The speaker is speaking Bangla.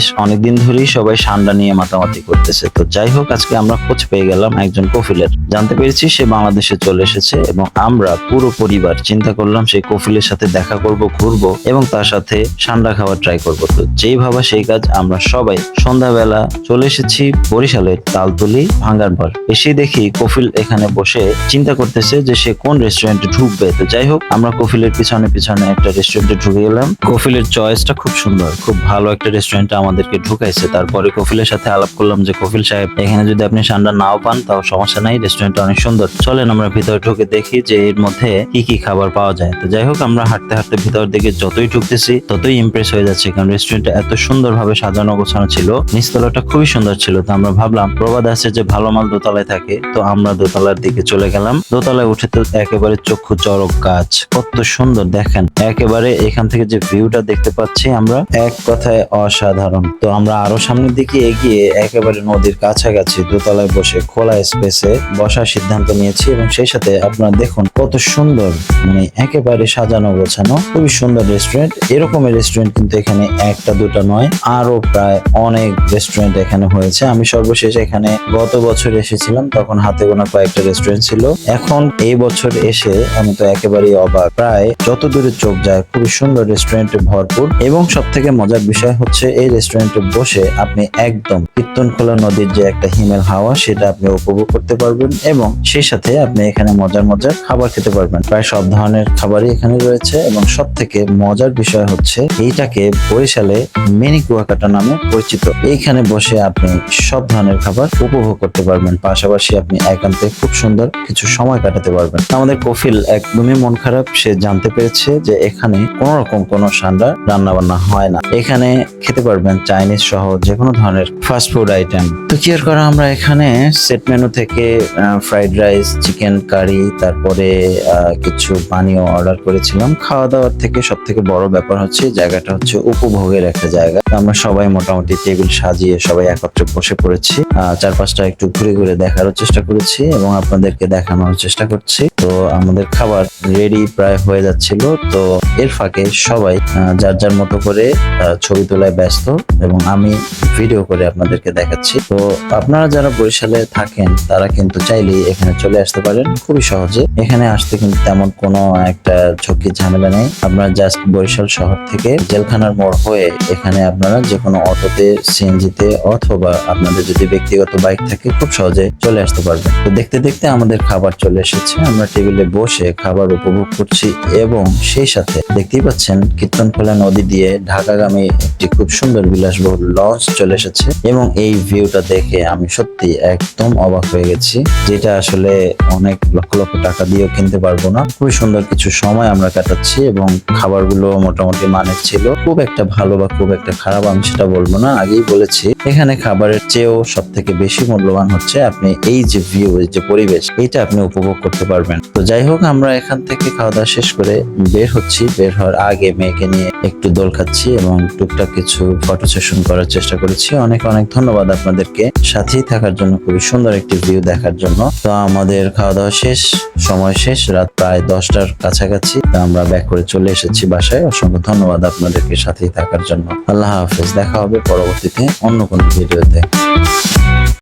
বেশ অনেকদিন ধরেই সবাই সান্ডা নিয়ে মাতামাতি করতেছে। তো যাই হোক, আজকে আমরা খোঁজ পেয়ে গেলাম একজন কফিলের। জানতে পেরেছি সে বাংলাদেশে চলে এসেছে এবং আমরা পুরো পরিবার চিন্তা করলাম সেই কফিলের সাথে দেখা করব, ঘুরবো এবং তার সাথে সান্ডা খাওয়ার ট্রাই করবো। তো যেই ভাবা সেই কাজ, আমরা সবাই সন্ধ্যাবেলা চলে এসেছি বরিশালের তালতলি ভাঙ্গার বার। এসে দেখি কফিল এখানে বসে চিন্তা করতেছে যে সে কোন রেস্টুরেন্টে ঢুকবে। তো যাই হোক, আমরা কফিলের পিছনে পিছনে একটা রেস্টুরেন্টে ঢুকে গেলাম। কফিলের চয়েসটা খুব সুন্দর, খুব ভালো একটা রেস্টুরেন্টে আমাদেরকে ঢুকাইছে। তারপরে কফিলের সাথে আলাপ করলাম যে কফিল সাহেব, এখানে যদি আপনি সান্ডা নাও পান তাও সমস্যা নাই, রেস্টুরেন্টটা অনেক সুন্দর, চলেন আমরা ভিতরে ঢুকে দেখি যে এর মধ্যে কি কি খাবার পাওয়া যায়। তো যাই হোক, আমরা হাঁটতে হাঁটতে ভিতর দিকে যতই ঢুকতেছি ততই ইমপ্রেস হয়ে যাচ্ছে, কারণ রেস্টুরেন্টটা এত সুন্দরভাবে সাজানো গোছানো ছিল। নিচতলাটা খুবই সুন্দর ছিল। তো আমরা ভাবলাম, প্রবাদ আছে যে ভালো মাল দোতলায় থাকে, তো আমরা দোতলার দিকে চলে গেলাম। দোতলায় উঠে তো একেবারে চক্ষু চড়ক গাছ, কত সুন্দর দেখেন। একেবারে এখান থেকে যে ভিউটা দেখতে পাচ্ছি আমরা, এক কথায় অসাধারণ। তো আমরা আরো সামনের দিকে এগিয়ে একেবারে নদীর কাছাকাছি দোতলায় বসে খোলা স্পেসে বসার সিদ্ধান্ত নিয়েছি এবং সেই সাথে আপনারা দেখুন কত সুন্দর, মানে একেবারে সাজানো গোছানো, খুবই সুন্দর রেস্টুরেন্ট। এরকমের রেস্টুরেন্ট কিন্তু এখানে একটা দুটা নয়, আরো প্রায় অনেক রেস্টুরেন্ট এখানে হয়েছে। আমি সর্বশেষ এখানে গত বছর এসেছিলাম, তখন হাতে গোনা কয়েকটা রেস্টুরেন্ট ছিল। এখন এই বছর এসে আমি তো একেবারেই অবাক, প্রায় যত দূরে চোখ যায় খুবই সুন্দর রেস্টুরেন্টে ভরপুর। এবং সব থেকে মজার বিষয় হচ্ছে এই রেস্টুরেন্টে বসে আপনি একদম কীর্তনখোলা নদীর যে একটা হিমেল হাওয়া, সেটা আপনি উপভোগ করতে পারবেন এবং সেই সাথে আপনি এখানে মজার মজার খাবার খেতে পারবেন। প্রায় সব ধরনের খাবারই এখানে রয়েছে এবং সব থেকে মজার বিষয় হচ্ছে এইটাকে বরিশালে মিনি কুয়াকাটা নামে পরিচিত। এইখানে বসে আপনি সব ধরনের খাবার উপভোগ করতে পারবেন, পাশাপাশি আপনি একান্তে খুব সুন্দর কিছু সময় কাটাতে পারবেন। আমাদের কফিল একদমই মন খারাপ, সে জানতে পেরেছে যে এখানে কোন রকম কোনো সান্ডা রান্না বান্না হয় না। এখানে খেতে পারবেন চাইনিজ সহ যে কোনো ধরনের ফাস্ট ফুড আইটেম। তো কি আর করা, আমরা এখানে সেট মেনু থেকে ফ্রাইড রাইস, চিকেন কারি, তারপরে কিছু পানীয় অর্ডার করেছিলাম। খাওয়া দাওয়ার থেকে সব থেকে বড় ব্যাপার হচ্ছে জায়গাটা হচ্ছে উপভোগের একটা জায়গা। আমরা সবাই মোটামুটি টেবিল সাজিয়ে সবাই একত্রে বসে পড়েছি, চারপাশটা একটু ঘুরে ঘুরে দেখারও চেষ্টা করেছি এবং আপনাদেরকে দেখানোর চেষ্টা করছি। তো আমাদের খাবার রেডি প্রায় হয়ে যাচ্ছিল, তো এর ফাঁকে সবাই যার যার মতো করে ছবি তোলায় ব্যস্ত এবং আমি ভিডিও করে আপনাদেরকে দেখাচ্ছি। তো আপনারা যারা বরিশালে থাকেন তারা কিন্তু চাইলেই এখানে চলে আসতে পারেন খুবই সহজে। এখানে আসতে কিন্তু তেমন কোনো একটা ঝক্কি ঝামেলা নেই। আপনারা জাস্ট বরিশাল শহর থেকে জেলখানার মোড় হয়ে এখানে আপনারা যে কোনো অটোতে, সিএনজিতে অথবা আপনাদের যদি ব্যক্তিগত বাইক থাকে খুব সহজে চলে আসতে পারবেন। তো দেখতে দেখতে আমাদের খাবার চলে এসেছে, আমরা টেবিলে বসে খাবার উপভোগ করছি এবং সেই সাথে দেখতেই পাচ্ছেন কীর্তনখোলা নদী দিয়ে ঢাকাগামী একটি খুব সুন্দর বিলাসবহুল লঞ্চ চলে এসেছে এবং এই ভিউটা দেখে আমি সত্যি একদম অবাক হয়ে গেছি, যেটা আসলে অনেক লক্ষ লক্ষ টাকা দিয়েও কিনতে পারবো না। খুবই সুন্দর কিছু সময় আমরা কাটাচ্ছি এবং খাবারগুলো মোটামুটি মানের ছিল, খুব একটা ভালো বা খুব একটা খারাপ আমি সেটা বলবো না। আগেই বলেছি, এখানে খাবারের চেয়েও সব থেকে বেশি মূল্যবান হচ্ছে আপনি এই যে ভিউ, এই যে পরিবেশ, এটা আপনি উপভোগ করতে পারবেন। তো যাই হোক, আমরা এখান থেকে খাওয়া দাওয়া শেষ করে বের হচ্ছি। বের হওয়ার আগে মেয়েকে নিয়ে একটু দোল খাচ্ছি এবং টুকটাক কিছু ফটো সেশন করার চেষ্টা করেছি। অনেক অনেক ধন্যবাদ আপনাদেরকে সাথেই থাকার জন্য, খুবই সুন্দর একটি ভিউ দেখার জন্য। তো আমাদের খাওয়া দাওয়া শেষ, সময় শেষ, রাত প্রায় 10টার কাছাকাছি। আমরা ব্যাক করে চলে এসেছি বাসায়। অসংখ্য ধন্যবাদ আপনাদেরকে সাথেই থাকার জন্য। আল্লাহ হাফেজ, দেখা হবে পরবর্তীতে অন্য কোনো ভিডিওতে।